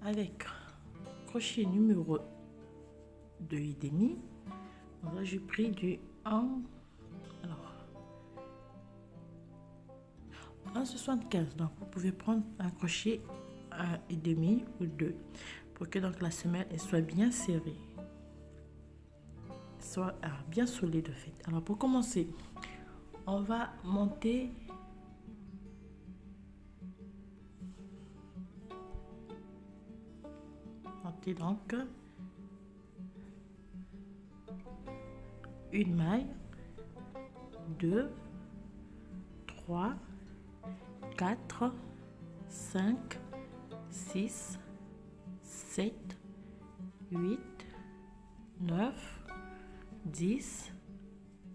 avec crochet numéro 2,5. Donc là j'ai pris du 1, alors 1,75. Donc vous pouvez prendre un crochet 1,5 ou 2 pour que donc la semelle elle soit bien serrée, soit bien solide en fait. Alors pour commencer, on va monter donc une maille, 2, 3, 4, 5, 6, 7, 8, 9, 10,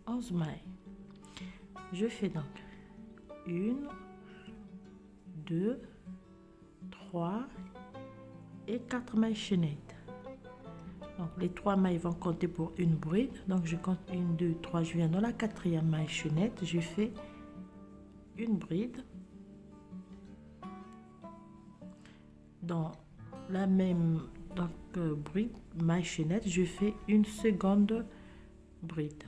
11 mailles. Je fais donc 1, 2, 3 et 4 mailles chaînettes. Donc les 3 mailles vont compter pour une bride. Donc je compte 1, 2, 3, je viens dans la 4e maille chaînette, je fais une bride. Dans la même bride, maille chaînette, je fais une seconde bride.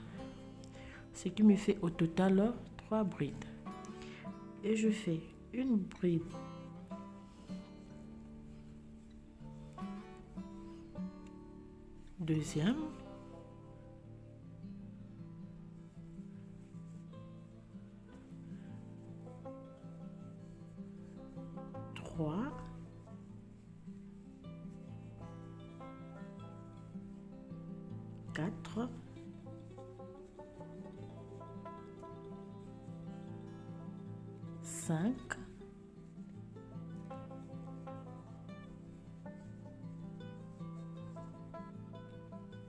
Ce qui me fait au total 3 brides. Et je fais une bride deuxième, trois, quatre, cinq,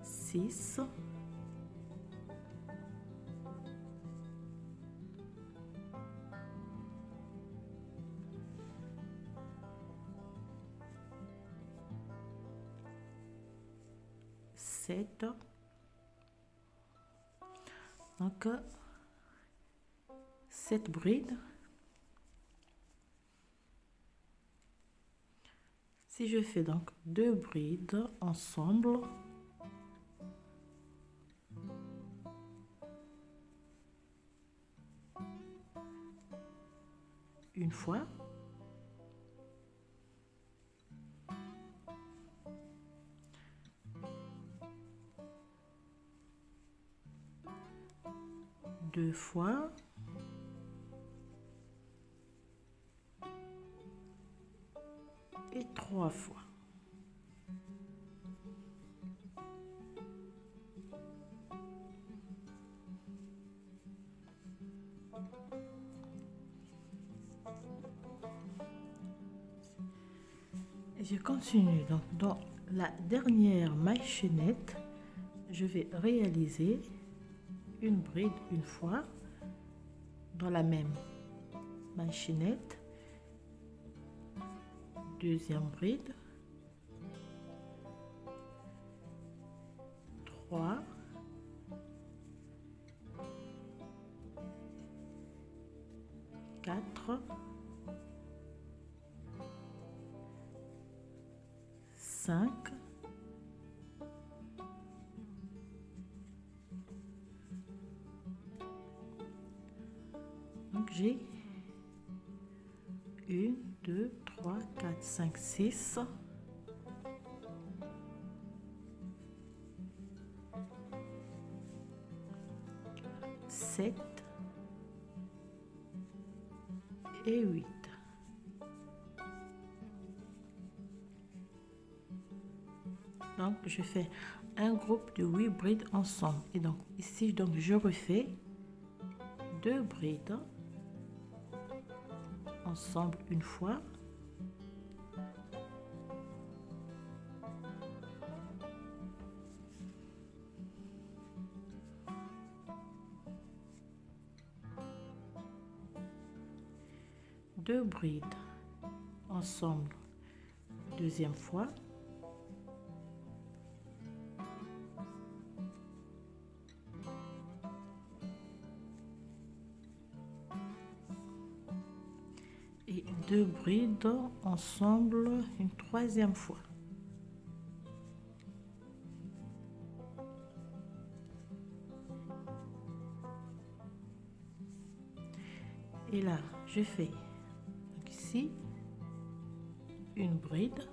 six, 7. Donc 7 brides. Si je fais donc 2 brides ensemble, une fois, deux fois, et 3 fois. Et je continue donc dans la dernière maille chaînette, je vais réaliser une bride une fois dans la même maille chaînette, deuxième bride, 3, 4, 5, 1, 2, 3, 4, 5, 6, 7 et 8. Donc je fais un groupe de 8 brides ensemble, et donc ici donc je refais 2 brides ensemble une fois, deux brides ensemble deuxième fois, et et 2 brides ensemble une troisième fois. Et là, je fais donc ici une bride,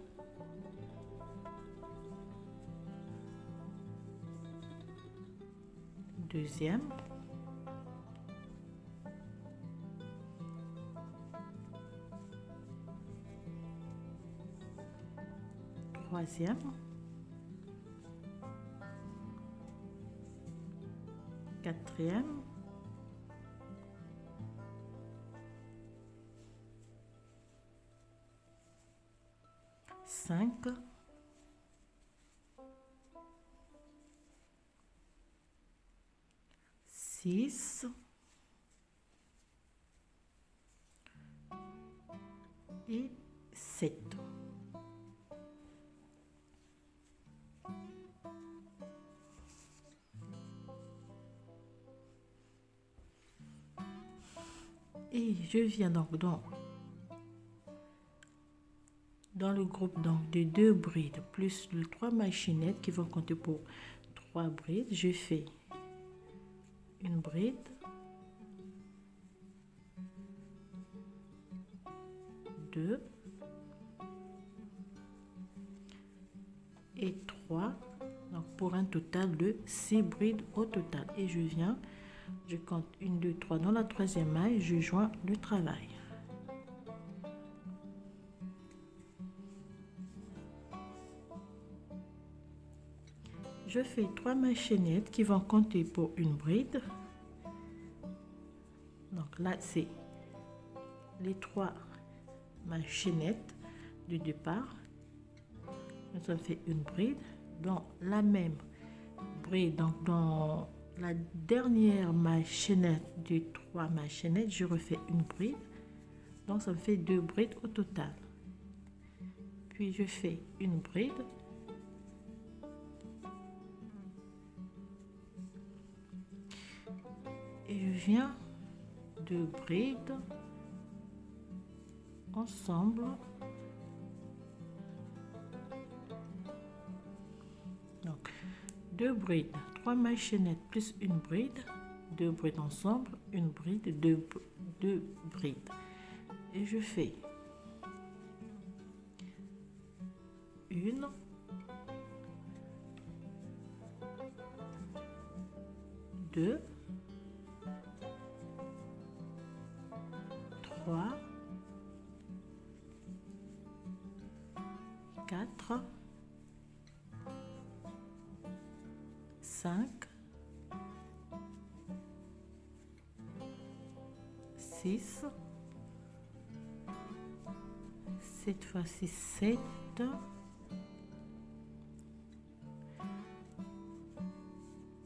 deuxième, troisième, quatrième, cinq, six et 7. Et je viens donc dans le groupe donc de 2 brides plus les 3 machinettes qui vont compter pour 3 brides. Je fais une bride, 2 et 3, donc pour un total de 6 brides au total. Et je compte 1, 2, 3 dans la troisième maille, je joins le travail. Je fais 3 machinettes qui vont compter pour une bride. Donc là, c'est les 3 machinettes du départ. Nous avons fait une bride dans la même bride. Donc dans la dernière machinnette de 3 machinettes, je refais une bride. Donc ça me fait 2 brides au total. Puis je fais une bride. Et je viens 2 brides ensemble. Donc 2 brides, 3 machinettes plus une bride, 2 brides ensemble, une bride, 2 brides. Et je fais une, deux, 3, 4, 5, 6, cette fois-ci 7,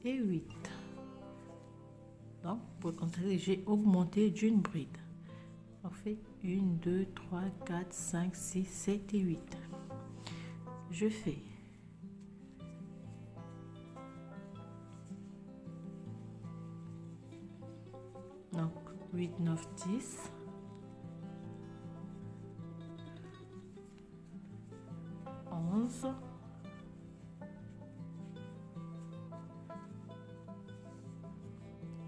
et 8. Donc, pour constater, j'ai augmenté d'une bride. On fait 1, 2, 3, 4, 5, 6, 7 et 8. Je fais donc 8, 9, 10. 11,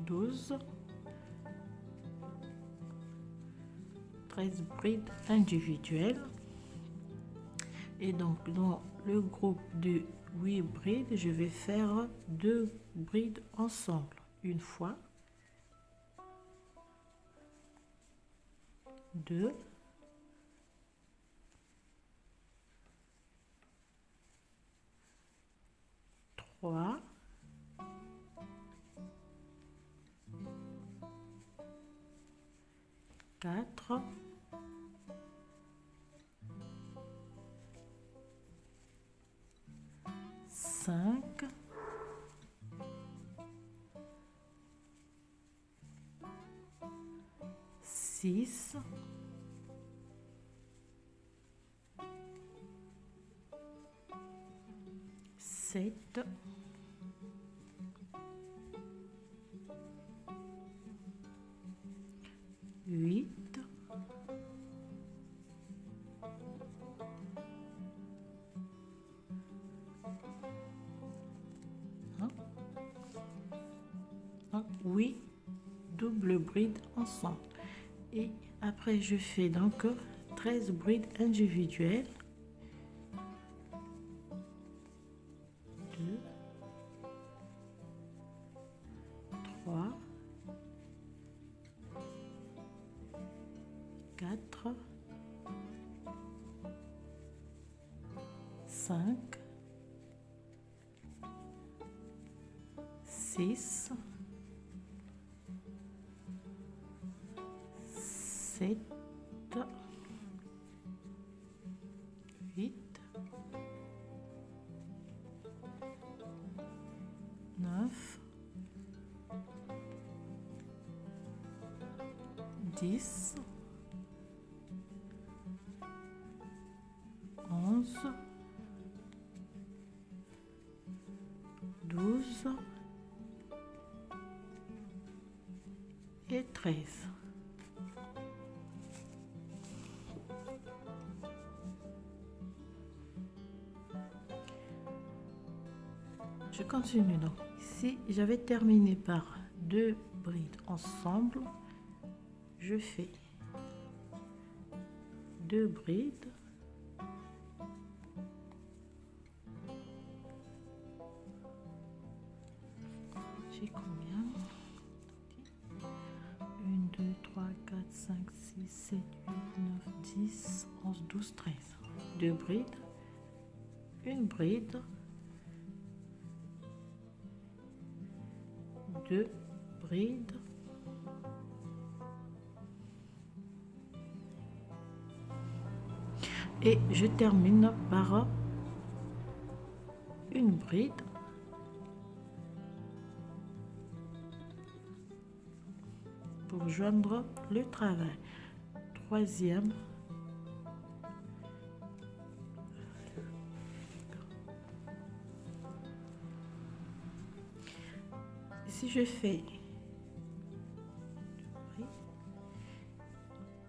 12, 13 brides individuelles. Et donc dans le groupe de 8 brides, je vais faire 2 brides ensemble une fois, 2, 3, 4, 5, 6, 7, 8, double bride ensemble. Et après, je fais donc 13 brides individuelles. 2, 3, 4, 5, 6, 7, 8, 9, 10, 11, 12 et 13. Je continue donc. Ici, j'avais terminé par 2 brides ensemble. Je fais 2 brides. J'ai combien? 1, 2, 3, 4, 5, 6, 7, 8, 9, 10, 11, 12, 13. 2 brides, une bride, 2 brides, et je termine par une bride pour joindre le travail. Troisième, si je fais,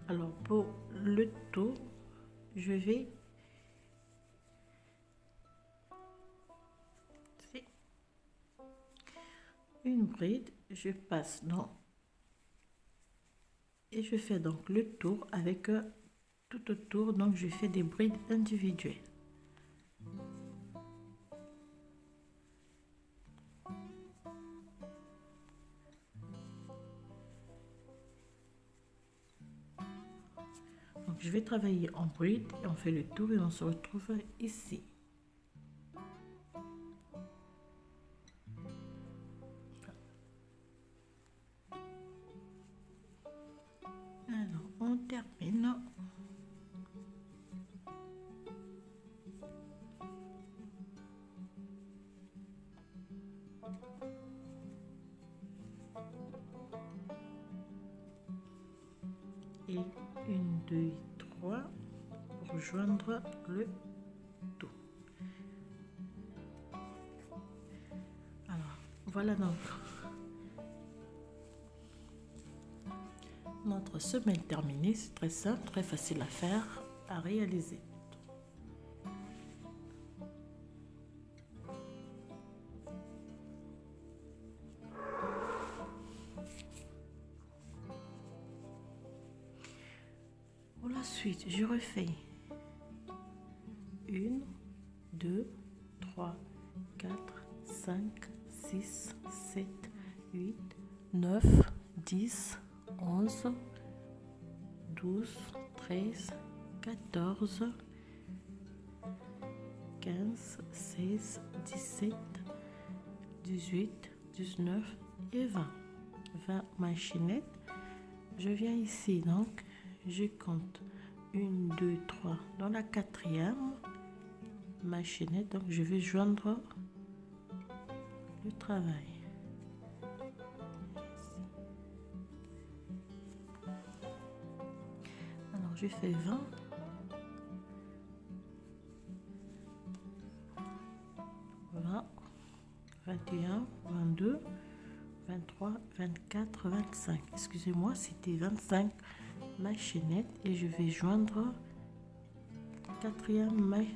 alors pour le tour, je vais une bride, je passe dans et je fais donc le tour avec tout autour, donc je fais des brides individuelles. Donc je vais travailler en bride et on fait le tour et on se retrouve ici. Alors on termine. Et 1, 2, 3 pour joindre le tout. Alors voilà donc notre semaine terminée. C'est très simple, très facile à faire, à réaliser. Pour la suite, je refais 1, 2, 3, 4, 5, 6, 7, 8, 9, 10, 11, 12, 13, 14, 15, 16, 17, 18, 19 et 20. 20 machinettes. Je viens ici donc, je compte 1, 2, 3 dans la quatrième machinnette, donc je vais joindre le travail. Alors je fais 20, 20, 21, 22, 23, 24, 25. Excusez-moi, c'était 25 machinettes et je vais joindre la quatrième machinnette.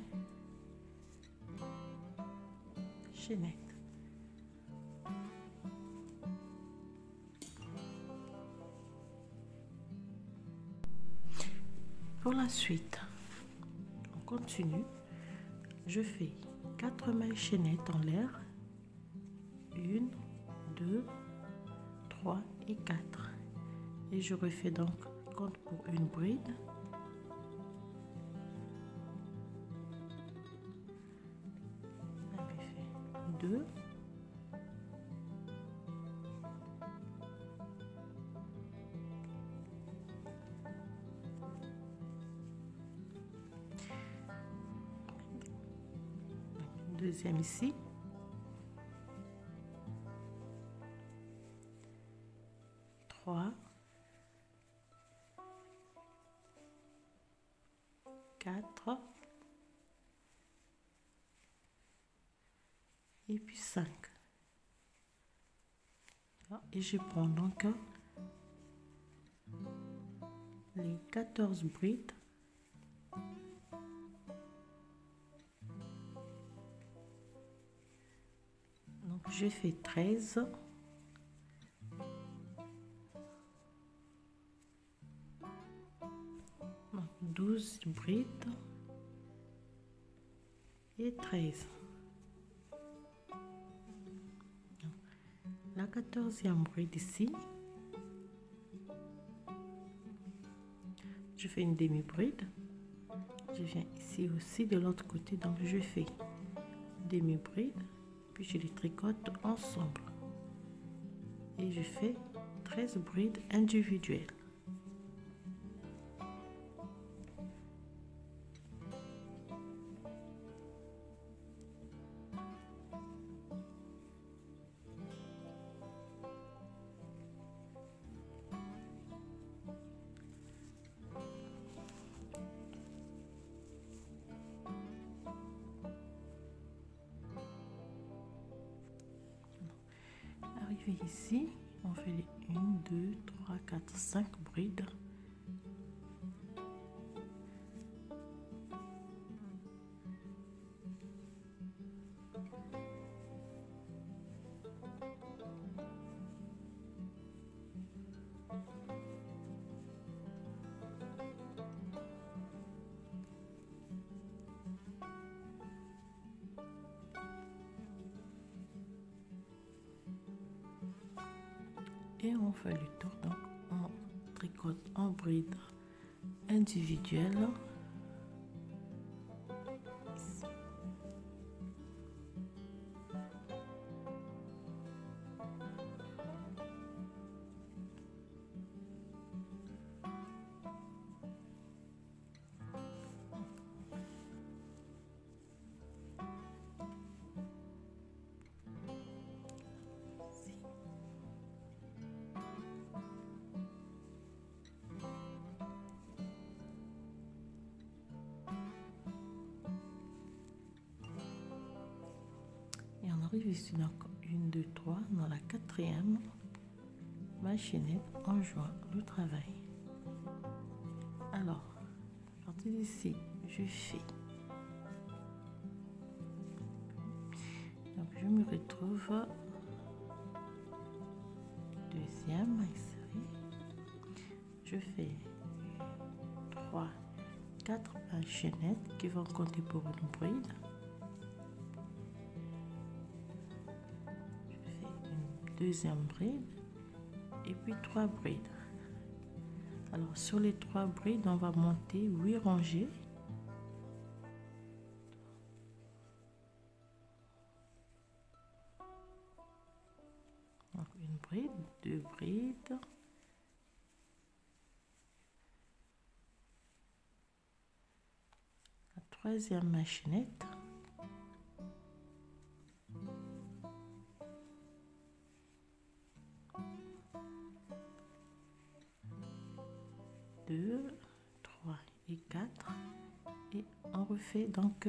Pour la suite, on continue. Je fais 4 mailles chaînettes en l'air. 1, 2, 3 et 4. Et je refais donc compte pour une bride. Ça me fait 2. Deuxième ici. 3, 4 et puis 5. Et je prends donc les 14 brides. Donc j'ai fait 13. Donc 12 brides et 13. La 14e bride ici, je fais une demi-bride. Je viens ici aussi de l'autre côté, donc je fais demi-bride, puis je les tricote ensemble et je fais 13 brides individuelles. Arrivé ici, on fait les 1, 2, 3, 4, 5 brides. Et on fait le tour, donc on tricote en bride individuelle. Et on arrive ici, donc 1, 2, 3, dans la 4e maille chaînette, on joint le travail. Alors, à partir d'ici, je fais. Donc, je me retrouve deuxième maille serrée. Je fais 3, 4 mailles chaînettes qui vont compter pour une bride. Deuxième bride et puis 3 brides. Alors sur les 3 brides, on va monter 8 rangées. Donc une bride, 2 brides, la 3e maille chaînette, deux, 3 et 4 et on refait donc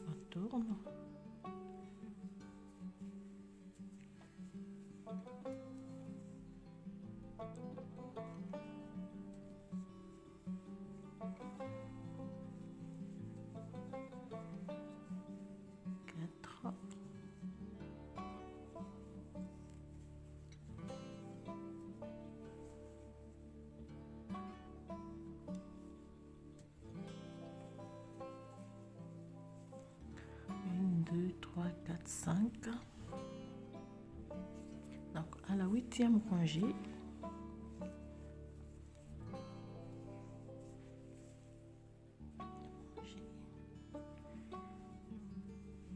on tourne. 2, 3, 4, 5. Donc à la 8e rangée,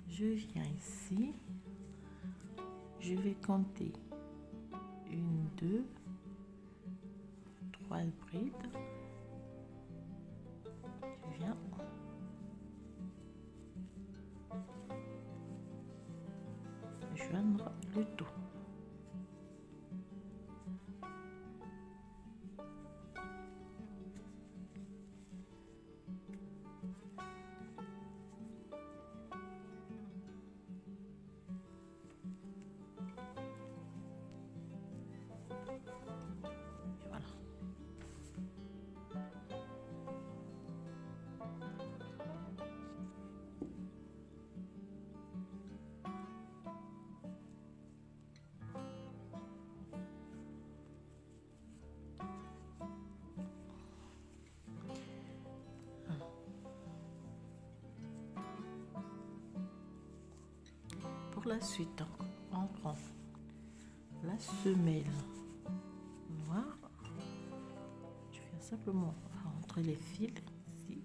je viens ici, je vais compter 1, 2, 3 brides. Je viens joindre le tout. Voilà. Pour la suite, on prend la semelle noire. Je viens simplement rentrer les fils ici.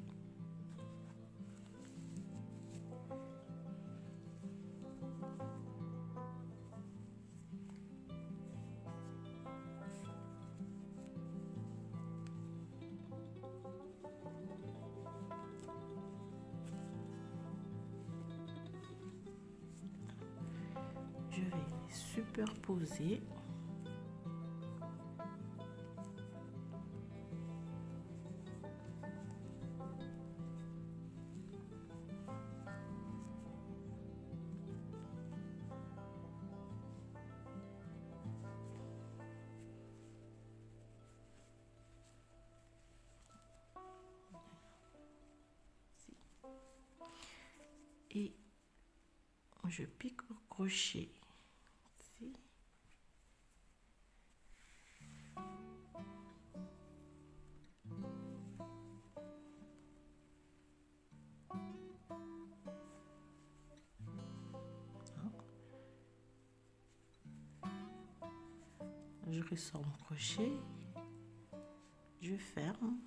Je vais les superposer. Et je pique au crochet ici. Je ressors mon crochet, je ferme.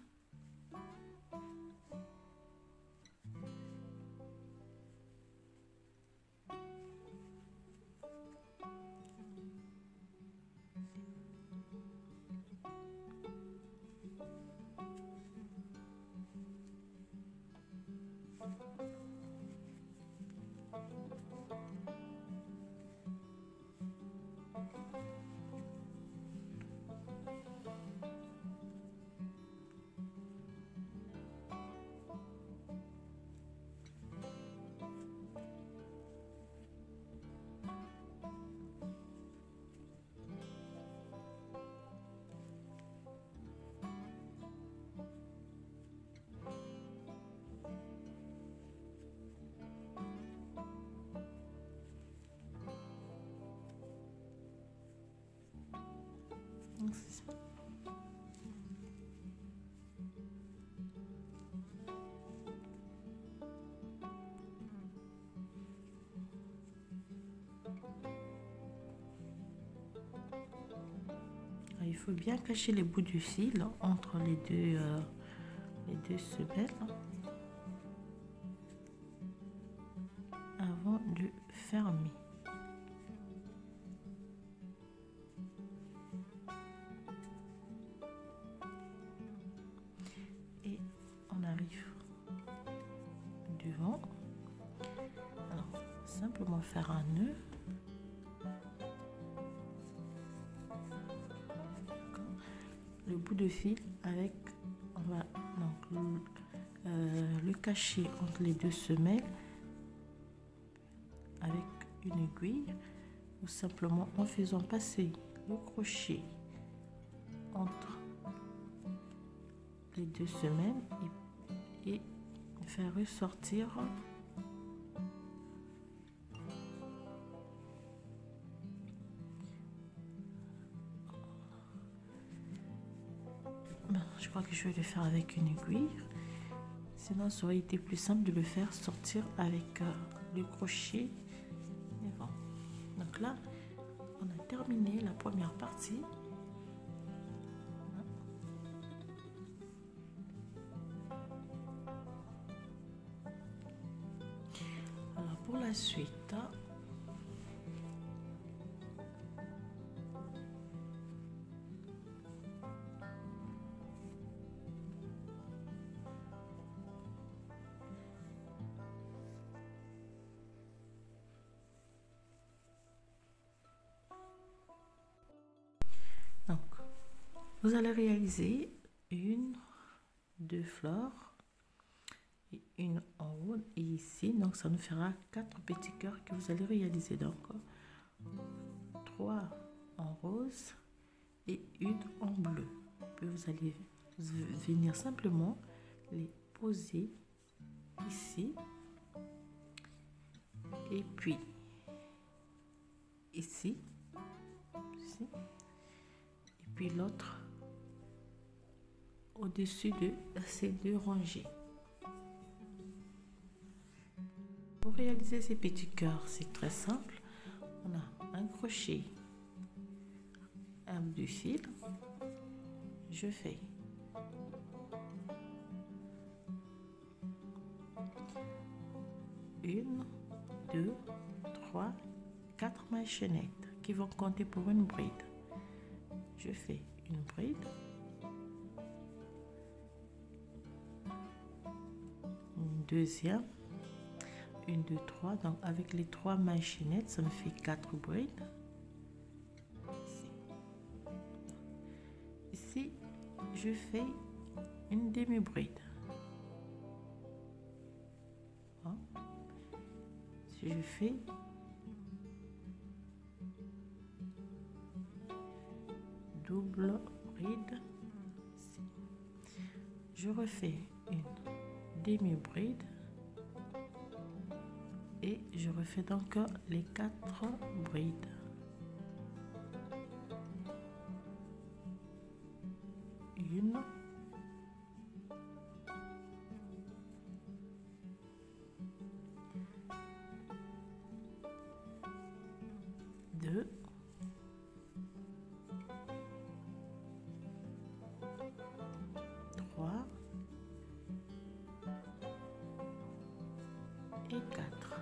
C'est ça. Il faut bien cacher les bouts du fil entre les deux semelles avant de fermer. Et on arrive devant. Alors, simplement faire un nœud. Le bout de fil avec, on va donc le cacher entre les deux semelles avec une aiguille, ou simplement en faisant passer le crochet entre les deux semelles et faire ressortir je crois que je vais le faire avec une aiguille, sinon ça aurait été plus simple de le faire sortir avec le crochet devant. Donc là, on a terminé la première partie. Alors pour la suite, donc vous allez réaliser une, deux fleurs et une en haut et ici, donc ça nous fera 4 petits cœurs que vous allez réaliser. Donc 3 en rose et une en bleu. Puis vous allez venir simplement les poser ici et puis ici, et puis l'autre au-dessus de ces deux rangées. Pour réaliser ces petits cœurs, c'est très simple. On a un crochet, un bout de fil, je fais une, deux, trois, 4 mailles chaînettes qui vont compter pour une bride. Je fais une bride, une deuxième, une, deux, trois. Donc avec les 3 mailles chaînettes, ça me fait 4 brides. Ici, je fais une demi-bride. Si je fais double bride, je refais une demi-bride et je refais donc les 4 brides. Une, deux, trois et 4.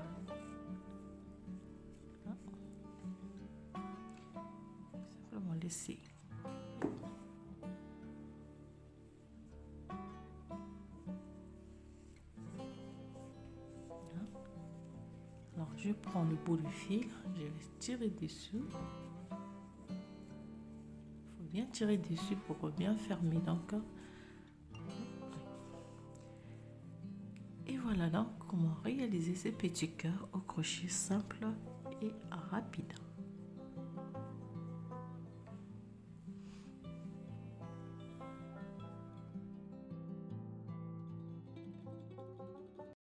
Simplement laisser. Alors je prends le bout du fil, je vais tirer dessus. Il faut bien tirer dessus pour bien fermer. Donc, et voilà donc comment réaliser ces petits cœurs au crochet simple et rapide.